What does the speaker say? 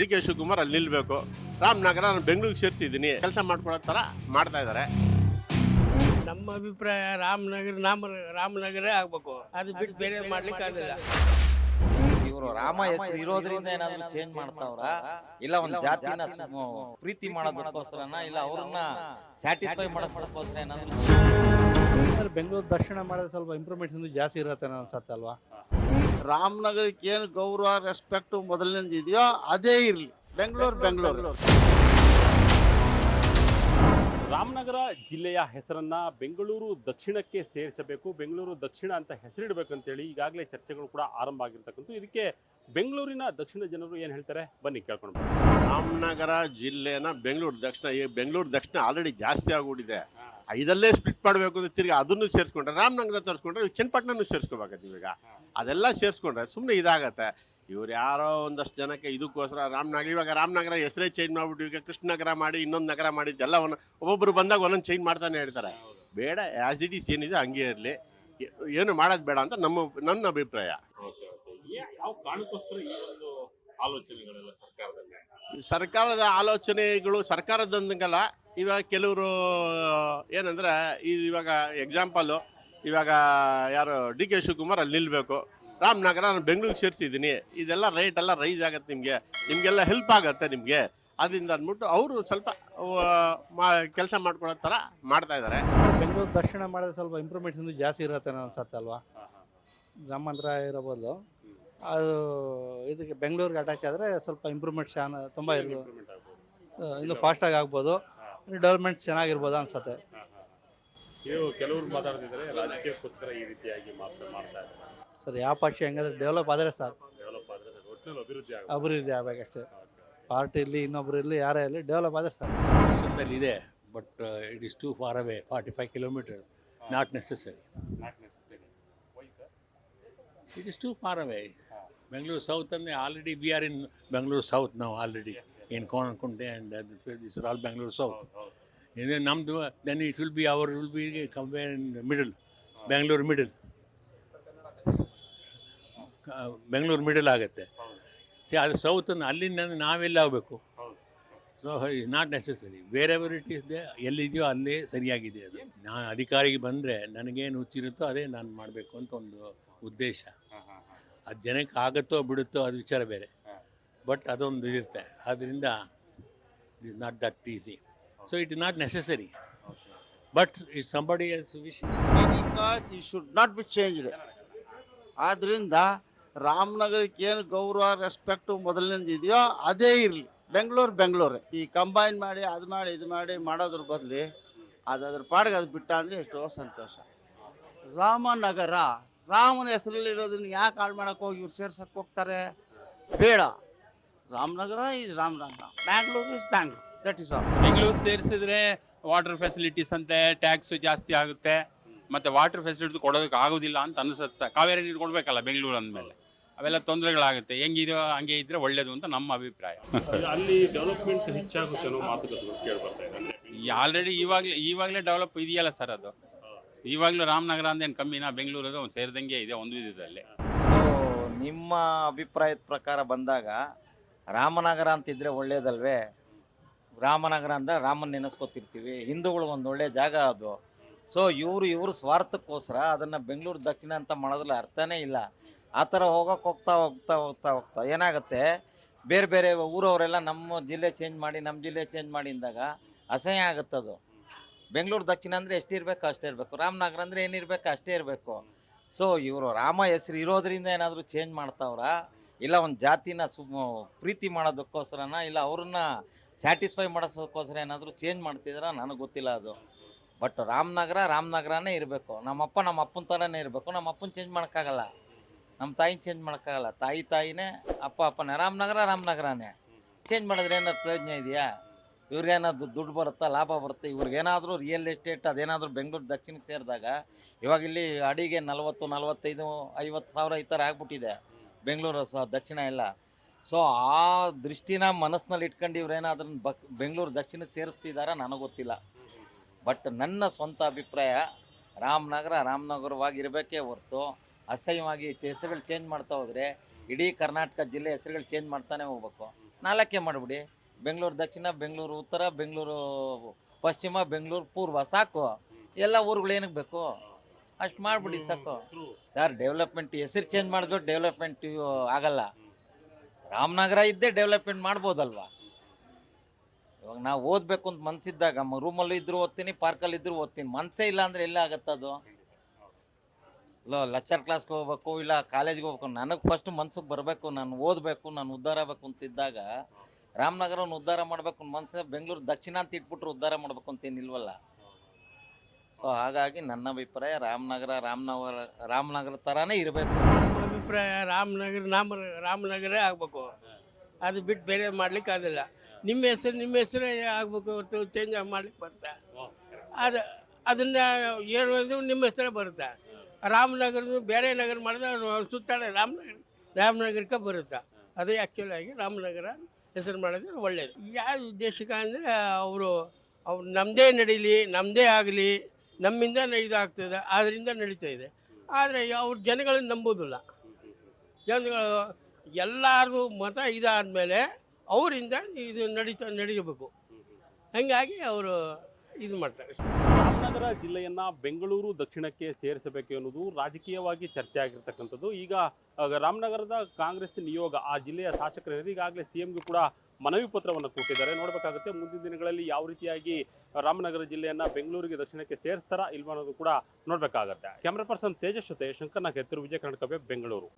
D K Shivakumar ಅಲ್ಲಿ ನಿಲ್ಬೇಕು. ರಾಮನಗರ ನಾನು ಬೆಂಗಳೂರಿಗೆ ಸೇರಿಸಿದ್ದೀನಿ, ಕೆಲಸ ಮಾಡ್ಕೊಳ್ಳೋ ಥರ ಮಾಡ್ತಾ ಇದ್ದಾರೆ. ನಮ್ಮ ಅಭಿಪ್ರಾಯ ರಾಮನಗರ ಆಗ್ಬೇಕು, ಅದು ಬಿಟ್ಟು ಬೇರೆ ಮಾಡ್ಲಿಕ್ಕೆ ಆಗಲ್ಲ. ಇವರು ರಾಮ ಹೆಸರು ಇರೋದ್ರಿಂದ ಏನಾದ್ರು ಚೇಂಜ್ ಮಾಡ್ತಾವ್ರ, ಇಲ್ಲ ಒಂದ್ ಜಾತಿನ ಪ್ರೀತಿ ಮಾಡೋದಕ್ಕೋಸ್ಕರನ, ಇಲ್ಲ ಅವ್ರನ್ನ ಸ್ಯಾಟಿಸ್ಫೈ ಮಾಡೋದಕ್ಕೋಸ್ಕರ ಏನಾದ್ರು ಬೆಂಗಳೂರು ದರ್ಶನ ಮಾಡೋದು ಸ್ವಲ್ಪ ಇಂಪ್ರೂವ್ಮೆಂಟ್ ಜಾಸ್ತಿ ಇರುತ್ತೆ ಅನ್ಸತ್ತೆ ಅಲ್ವಾ. ರಾಮನಗರಕ್ಕೆ ಏನು ಗೌರವ ರೆಸ್ಪೆಕ್ಟ್ ಮೊದಲಿನಿಂದ ಇದೆಯೋ ಅದೇ ಇರಲಿ. ಬೆಂಗಳೂರು ರಾಮನಗರ ಜಿಲ್ಲೆಯ ಹೆಸರನ್ನ ಬೆಂಗಳೂರು ದಕ್ಷಿಣಕ್ಕೆ ಸೇರಿಸಬೇಕು, ಬೆಂಗಳೂರು ದಕ್ಷಿಣ ಅಂತ ಹೆಸರಿಡಬೇಕಂತೇಳಿ ಈಗಾಗಲೇ ಚರ್ಚೆಗಳು ಕೂಡ ಆರಂಭ ಆಗಿರ್ತಕ್ಕಂಥ. ಇದಕ್ಕೆ ಬೆಂಗಳೂರಿನ ದಕ್ಷಿಣ ಜನರು ಏನು ಹೇಳ್ತಾರೆ ಬನ್ನಿ ಕೇಳ್ಕೊಂಡು. ರಾಮನಗರ ಜಿಲ್ಲೆನ ಬೆಂಗಳೂರು ದಕ್ಷಿಣ, ಈ ಬೆಂಗಳೂರು ದಕ್ಷಿಣ ಆಲ್ರೆಡಿ ಜಾಸ್ತಿ ಆಗ್ಬಿಟ್ಟಿದೆ. ಇದಲ್ಲೇ ಸ್ಪ್ಲಿಟ್ ಮಾಡಬೇಕು ಅಂತ ತಿರ್ಗಿ ಅದನ್ನು ಸೇರಿಸ್ಕೊಂಡ್ರೆ, ರಾಮನಗರ ತರಿಸ್ಕೊಂಡ್ರೆ ಚನ್ನಪಟ್ಟಣನೂ ಸೇರಿಸ್ಕೋಬೇಕಂತ ನೀವೀಗ ಅದೆಲ್ಲ ಸೇರಿಸ್ಕೊಂಡ್ರೆ ಸುಮ್ಮನೆ ಇದಾಗತ್ತೆ. ಇವ್ರು ಯಾರೋ ಒಂದಷ್ಟು ಜನಕ್ಕೆ ಇದಕ್ಕೋಸ್ಕರ ಇವಾಗ ರಾಮನಗರ ಹೆಸರೇ ಚೇಂಜ್ ಮಾಡ್ಬಿಟ್ಟು ಈಗ ಕೃಷ್ಣನಗರ ಮಾಡಿ ಇನ್ನೊಂದು ನಗರ ಮಾಡಿ ಎಲ್ಲ ಒಬ್ಬೊಬ್ಬರು ಬಂದಾಗ ಒಂದೊಂದು ಚೇಂಜ್ ಮಾಡ್ತಾನೆ ಹೇಳ್ತಾರೆ. ಬೇಡ, ಆಸ್ ಇಟ್ ಈಸ್ ಏನಿದೆ ಹಂಗೆ ಇರಲಿ, ಏನು ಮಾಡೋದು ಬೇಡ ಅಂತ ನನ್ನ ಅಭಿಪ್ರಾಯ. ಸರ್ಕಾರದ ಆಲೋಚನೆಗಳು ಸರ್ಕಾರದೊಂದಿಗಲ್ಲ. ಇವಾಗ ಕೆಲವರು ಏನಂದ್ರೆ ಇವಾಗ ಎಕ್ಸಾಂಪಲು, ಇವಾಗ ಯಾರು ಡಿ ಕೆ ಶಿವಕುಮಾರ್ ಅಲ್ಲಿ ನಿಲ್ಬೇಕು, ರಾಮನಗರ ನಾನು ಬೆಂಗಳೂರಿಗೆ ಸೇರಿಸಿದ್ದೀನಿ, ಇದೆಲ್ಲ ರೇಟ್ ಎಲ್ಲ ರೈಸ್ ಆಗುತ್ತೆ, ನಿಮಗೆಲ್ಲ ಹೆಲ್ಪ್ ಆಗುತ್ತೆ ನಿಮಗೆ, ಅದರಿಂದ ಅಂದ್ಬಿಟ್ಟು ಅವರು ಸ್ವಲ್ಪ ಕೆಲಸ ಮಾಡ್ಕೊಳ್ಳೋ ಥರ ಮಾಡ್ತಾ ಇದ್ದಾರೆ. ಬೆಂಗಳೂರು ದರ್ಶನ ಮಾಡೋದು ಸ್ವಲ್ಪ ಇಂಪ್ರೂವ್ಮೆಂಟ್ ಜಾಸ್ತಿ ಇರುತ್ತೆ ಅನ್ಸತ್ತೆ ಅಲ್ವಾ. ರಾಮ ಮಂದಿರ ಇರೋಬೋದು, ಅದು ಇದಕ್ಕೆ ಬೆಂಗಳೂರಿಗೆ ಅಟ್ಯಾಚ್ ಆದರೆ ಸ್ವಲ್ಪ ಇಂಪ್ರೂವ್ಮೆಂಟ್ ತುಂಬ ಇರ್ಬೋದು, ಇನ್ನೂ ಫಾಸ್ಟಾಗಿ ಆಗ್ಬೋದು, ಡೆವಲಪ್ಮೆಂಟ್ ಚೆನ್ನಾಗಿರ್ಬೋದು ಅನ್ಸತ್ತೆ. ಕೆಲವರು ಮಾತಾಡ್ತಿದ್ದಾರೆ ರಾಜಕೀಯಕ್ಕೋಸ್ಕರ ಈ ರೀತಿಯಾಗಿ ಮಾಡ್ತಾ ಇದ್ದಾರೆ. ಸರ್ ಯಾವ ಪಕ್ಷ ಹೆಂಗಂದ್ರೆ ಡೆವಲಪ್ ಆದರೆ ಸಾಕು, ಅಭಿವೃದ್ಧಿ ಆಗಬೇಕಷ್ಟೇ. ಪಾರ್ಟಿ ಇರಲಿ ಇನ್ನೊಬ್ರು ಇರಲಿ ಯಾರೇ ಇರಲಿ, ಡೆವಲಪ್ ಆದರೆ ಸಾಕು. ಇದೆ, but it is too far away, 45 kilometers, not necessary. It is too far away. Bengaluru south ಅಂದರೆ already we are in Bengaluru south ನಾವು already in Konarkunde, and this is all Bangalore South. And then then it will be somewhere in the middle, Bangalore middle. Bangalore middle ಆಗುತ್ತೆ. See, ಅದು south ಅಲ್ಲಿಂದ ನಾವೆಲ್ಲ ಆಗಬೇಕು. So is not necessary. Wherever it is there, ಎಲ್ಲಿದೆಯೋ ಅಲ್ಲೇ ಸರಿಯಾಗಿದೆ. ಅದು ನಾನು ಅಧಿಕಾರಿಗೆ ಬಂದರೆ ನನಗೇನು ಹುಚ್ಚಿರುತ್ತೋ ಅದೇ ನಾನು ಮಾಡಬೇಕು ಅಂತ ಒಂದು ಉದ್ದೇಶ. ಅದು ಜನಕ್ಕೆ ಆಗುತ್ತೋ ಬಿಡುತ್ತೋ ಅದು ವಿಚಾರ ಬೇರೆ, ಬಟ್ ಅದೊಂದು ಇರುತ್ತೆ. ಆದ್ದರಿಂದ it is not that easy. So it is not necessary, but it somebody else wishes. It should not be changed. ಆದ್ದರಿಂದ ರಾಮನಗರಕ್ಕೆ ಏನು ಗೌರವ ರೆಸ್ಪೆಕ್ಟ್ ಮೊದಲಿನಿಂದ ಇದೆಯೋ ಅದೇ ಇರಲಿ. ಬೆಂಗಳೂರು ಈ ಕಂಬೈನ್ ಮಾಡಿ ಅದು ಮಾಡಿ ಇದು ಮಾಡಿ ಮಾಡೋದ್ರ ಬದಲು ಅದ್ರ ಪಾಡಿಗೆ ಅದು ಬಿಟ್ಟ ಅಂದರೆ ಎಷ್ಟೋ ಸಂತೋಷ. ರಾಮನಗರ ರಾಮನ ಹೆಸರಲ್ಲಿರೋದನ್ನ ಯಾಕೆ ಹಾಳು ಮಾಡೋಕ್ಕೆ ಹೋಗಿ ಇವ್ರು ಸೇರ್ಸಕ್ಕೆ ಹೋಗ್ತಾರೆ? ಬೇಡ. Ramanagara is Ramanagara, Bangalore is Bangalore, that is all. Bengaluru ಸೇರಿಸಿದ್ರೆ ವಾಟರ್ ಫೆಸಿಲಿಟೀಸ್ ಅಂತೆ ಟ್ಯಾಕ್ಸು ಜಾಸ್ತಿ ಆಗುತ್ತೆ, ಮತ್ತು ವಾಟರ್ ಫೆಸಿಲಿಟೀಸ್ ಕೊಡೋದಕ್ಕೆ ಆಗೋದಿಲ್ಲ ಅಂತ ಅನಿಸುತ್ತೆ. ಕಾವೇರಿ ನೀರು ಕೊಡಬೇಕಲ್ಲ ಬೆಂಗಳೂರು ಅಂದಮೇಲೆ, ಅವೆಲ್ಲ ತೊಂದರೆಗಳಾಗುತ್ತೆ. ಹೆಂಗಿರೋ ಹಂಗೆ ಇದ್ರೆ ಒಳ್ಳೇದು ಅಂತ ನಮ್ಮ ಅಭಿಪ್ರಾಯ. ಅಲ್ಲಿ ಡೆವಲಪ್ಮೆಂಟ್ ಹೆಚ್ಚಾಗುತ್ತೆ ಅನ್ನೋ ಮಾತುಕತೆ ಕೇಳ್ಬರ್ತಾ ಇದೆ. ಆಲ್ರೆಡಿ ಇವಾಗಲೇ ಡೆವಲಪ್ ಇದೆಯಲ್ಲ ಸರ್. ಅದು ಇವಾಗಲೂ ರಾಮನಗರ ಅಂದೇನು ಕಮ್ಮಿನಾ? ಬೆಂಗಳೂರು ಅದು ಸೇರಿದಂಗೆ ಇದೆ ಒಂದು ವಿಧದಲ್ಲಿ. ಸೊ ನಿಮ್ಮ ಅಭಿಪ್ರಾಯದ ಪ್ರಕಾರ ಬಂದಾಗ ರಾಮನಗರ ಅಂತಿದ್ರೆ ಒಳ್ಳೇದಲ್ವೇ? ರಾಮನಗರ ಅಂದರೆ ರಾಮನ ನೆನೆಸ್ಕೊತಿರ್ತೀವಿ, ಹಿಂದೂಗಳಿಗೊಂದು ಒಳ್ಳೆಯ ಜಾಗ ಅದು. ಸೊ ಇವರು ಸ್ವಾರ್ಥಕ್ಕೋಸ್ಕರ ಅದನ್ನು ಬೆಂಗಳೂರು ದಕ್ಷಿಣ ಅಂತ ಮಾಡೋದ್ರಲ್ಲಿ ಅರ್ಥನೇ ಇಲ್ಲ. ಆ ಥರ ಹೋಗ್ತಾ ಏನಾಗುತ್ತೆ, ಬೇರೆ ಊರವರೆಲ್ಲ ನಮ್ಮ ಜಿಲ್ಲೆ ಚೇಂಜ್ ಮಾಡಿ ಅಂದಾಗ ಅಸಹ್ಯ ಆಗುತ್ತದು. ಬೆಂಗಳೂರು ದಕ್ಷಿಣ ಅಂದರೆ ಎಷ್ಟಿರಬೇಕು ಅಷ್ಟೇ ಇರಬೇಕು, ರಾಮನಗರ ಅಂದರೆ ಏನಿರಬೇಕು ಅಷ್ಟೇ ಇರಬೇಕು. ಸೊ ಇವರು ರಾಮ ಹೆಸರು ಇರೋದ್ರಿಂದ ಏನಾದರೂ ಚೇಂಜ್ ಮಾಡ್ತಾವ್ರ, ಇಲ್ಲ ಒಂದು ಜಾತಿನ ಪ್ರೀತಿ ಮಾಡೋದಕ್ಕೋಸ್ಕರನ, ಇಲ್ಲ ಅವ್ರನ್ನ ಸ್ಯಾಟಿಸ್ಫೈ ಮಾಡೋದಕ್ಕೋಸ್ಕರ ಏನಾದರೂ ಚೇಂಜ್ ಮಾಡ್ತಿದಾರ ನನಗೆ ಗೊತ್ತಿಲ್ಲ ಅದು. ಬಟ್ ರಾಮನಗರನೇ ಇರಬೇಕು. ನಮ್ಮ ಅಪ್ಪನ ಥರನೇ ಇರಬೇಕು. ನಮ್ಮ ಅಪ್ಪನ ಚೇಂಜ್ ಮಾಡೋಕ್ಕಾಗಲ್ಲ, ನಮ್ಮ ತಾಯಿನ ಚೇಂಜ್ ಮಾಡೋಕ್ಕಾಗಲ್ಲ. ತಾಯಿನೇ, ಅಪ್ಪನೇ. ರಾಮನಗರನೇ ಚೇಂಜ್ ಮಾಡಿದ್ರೆ ಏನಾದ್ರು ಪ್ರಯೋಜನ ಇದೆಯಾ? ಇವ್ರಿಗೇನಾದ್ರು ದುಡ್ಡು ಬರುತ್ತಾ, ಲಾಭ ಬರುತ್ತೆ? ಇವ್ರಿಗೇನಾದರೂ ರಿಯಲ್ ಎಸ್ಟೇಟ್ ಅದೇನಾದರೂ ಬೆಂಗಳೂರು ದಕ್ಷಿಣಕ್ಕೆ ಸೇರಿದಾಗ, ಇವಾಗ ಇಲ್ಲಿ ಅಡಿಗೆ 40, 45, 50 ಸಾವಿರ ಈ ಥರ ಆಗ್ಬಿಟ್ಟಿದೆ ಬೆಂಗಳೂರು ದಕ್ಷಿಣ ಎಲ್ಲ. ಸೊ ಆ ದೃಷ್ಟಿನ ಮನಸ್ಸಿನಲ್ಲಿ ಇಟ್ಕೊಂಡು ಇವ್ರೇನಾದ್ರೂ ಬೆಂಗಳೂರು ದಕ್ಷಿಣಕ್ಕೆ ಸೇರಿಸ್ತಿದ್ದಾರ ನನಗೆ ಗೊತ್ತಿಲ್ಲ. ಬಟ್ ನನ್ನ ಸ್ವಂತ ಅಭಿಪ್ರಾಯ ರಾಮನಗರವಾಗಿರಬೇಕೇ ಹೊರತು ಅಸಹ್ಯವಾಗಿ ಹೆಸರುಗಳು ಚೇಂಜ್ ಮಾಡ್ತಾ ಹೋದರೆ ಇಡೀ ಕರ್ನಾಟಕ ಜಿಲ್ಲೆ ಹೆಸರುಗಳು ಚೇಂಜ್ ಮಾಡ್ತಾನೆ ಹೋಗ್ಬೇಕು. 4 ಮಾಡಿಬಿಡಿ. ಬೆಂಗಳೂರು ದಕ್ಷಿಣ, ಬೆಂಗಳೂರು ಉತ್ತರ, ಬೆಂಗಳೂರು ಪಶ್ಚಿಮ, ಬೆಂಗಳೂರು ಪೂರ್ವ, ಸಾಕು. ಎಲ್ಲ ಊರುಗಳು ಏನಕ್ಕೆ ಬೇಕು? ಅಷ್ಟು ಮಾಡಿಬಿಡಿ ಸಾಕು ಸರ್. ಡೆವಲಪ್ಮೆಂಟ್ ಹೆಸರು ಚೇಂಜ್ ಮಾಡಿದ್ರು ಡೆವಲಪ್ಮೆಂಟ್ ಆಗಲ್ಲ. ರಾಮನಗರ ಇದ್ದೇ ಡೆವಲಪ್ಮೆಂಟ್ ಮಾಡ್ಬೋದಲ್ವಾ? ಇವಾಗ ನಾವು ಓದಬೇಕು ಅಂತ ಮನಸ್ಸಿದ್ದಾಗ ರೂಮಲ್ಲೂ ಇದ್ರೂ ಓದ್ತೀನಿ, ಪಾರ್ಕಲ್ಲಿ ಇದ್ರೂ ಓದ್ತೀನಿ. ಮನಸ್ಸೇ ಇಲ್ಲ ಅಂದರೆ ಎಲ್ಲ ಆಗತ್ತದು? ಲೆಕ್ಚರ್ ಕ್ಲಾಸ್ಗೆ ಹೋಗ್ಬೇಕು, ಇಲ್ಲ ಕಾಲೇಜ್ಗೆ ಹೋಗ್ಬೇಕು. ನನಗೆ ಫಸ್ಟ್ ಮನ್ಸಿಗೆ ಬರಬೇಕು, ನಾನು ಓದಬೇಕು, ನಾನು ಉದ್ಧಾರ ಆಗಬೇಕು ಅಂತಿದ್ದಾಗ ರಾಮನಗರವನ್ನು ಉದ್ಧಾರ ಮಾಡಬೇಕು ಮನಸ್ಸು. ಬೆಂಗಳೂರು ದಕ್ಷಿಣ ಅಂತ ಇಟ್ಬಿಟ್ರೆ ಉದ್ಧಾರ ಮಾಡಬೇಕು ಅಂತೇನಿಲ್ವಲ್ಲ. ಸೊ ಹಾಗಾಗಿ ನನ್ನ ಅಭಿಪ್ರಾಯ ರಾಮನಗರ ಥರನೇ ಇರಬೇಕು. ನಮ್ಮ ಅಭಿಪ್ರಾಯ ರಾಮನಗರ ಆಗಬೇಕು. ಅದು ಬಿಟ್ಟು ಬೇರೆ ಮಾಡ್ಲಿಕ್ಕೆ ಆಗೋದಿಲ್ಲ. ನಿಮ್ಮ ಹೆಸರೇ ಆಗಬೇಕು ಹೊರತು ಚೇಂಜ್ ಮಾಡ್ಲಿಕ್ಕೆ ಬರುತ್ತೆ. ಅದನ್ನ ಏನು ನಿಮ್ಮ ಹೆಸರೇ ಬರುತ್ತೆ. ರಾಮನಗರದ ಬೇರೆ ನಗರ ಮಾಡಿದ್ರೆ ಸುತ್ತಾಡ ರಾಮನಗರಕ್ಕೆ ಬರುತ್ತೆ. ಅದೇ ಆ್ಯಕ್ಚುಲಿ ಆಗಿ ರಾಮನಗರ ಹೆಸರು ಮಾಡಿದ್ರೆ ಒಳ್ಳೆಯದು. ಯಾವ ಉದ್ದೇಶಕ್ಕೆ ಅಂದರೆ ಅವರು ನಮ್ಮದೇ ನಡೀಲಿ, ನಮ್ಮದೇ ಆಗಲಿ, ನಮ್ಮಿಂದ ಇದಾಗ್ತದೆ, ಅದರಿಂದ ನಡೀತಾ ಇದೆ. ಆದರೆ ಅವ್ರ ಜನಗಳನ್ನ ನಂಬೋದಿಲ್ಲ. ಜನಗಳು ಎಲ್ಲರದು ಮತ ಇದಾದಮೇಲೆ ಅವರಿಂದ ಇದು ನಡೀಬೇಕು. ಹಾಗಾಗಿ ಅವರು ಇದು ಮಾಡ್ತಾರೆ. ರಾಮನಗರ ಜಿಲ್ಲೆಯನ್ನ ಬೆಂಗಳೂರು ದಕ್ಷಿಣಕ್ಕೆ ಸೇರಿಸಬೇಕು ಎನ್ನುವುದು ರಾಜಕೀಯವಾಗಿ ಚರ್ಚೆ ಆಗಿರ್ತಕ್ಕಂಥದ್ದು. ಈಗ ರಾಮನಗರದ ಕಾಂಗ್ರೆಸ್ ನಿಯೋಗ ಆ ಜಿಲ್ಲೆಯ ಶಾಸಕರು ಈಗಾಗಲೇ ಸಿಎಂಗೂ ಕೂಡ ಮನವಿ ಪತ್ರವನ್ನು ಕೊಟ್ಟಿದ್ದಾರೆ. ನೋಡಬೇಕಾಗುತ್ತೆ ಮುಂದಿನ ದಿನಗಳಲ್ಲಿ ಯಾವ ರೀತಿಯಾಗಿ ರಾಮನಗರ ಜಿಲ್ಲೆಯನ್ನ ಬೆಂಗಳೂರಿಗೆ ದಕ್ಷಿಣಕ್ಕೆ ಸೇರಿಸ್ತಾರಾ ಇಲ್ವಾ ಅನ್ನೋದು ಕೂಡ ನೋಡಬೇಕಾಗತ್ತೆ. ಕ್ಯಾಮ್ರಾ ಪರ್ಸನ್ ತೇಜಸ್ ಜೊತೆ ಶಂಕರ್ ನಾಗ್, ವಿಜಯ ಕರ್ನಾಟಕ ವೆಬ್, ಬೆಂಗಳೂರು.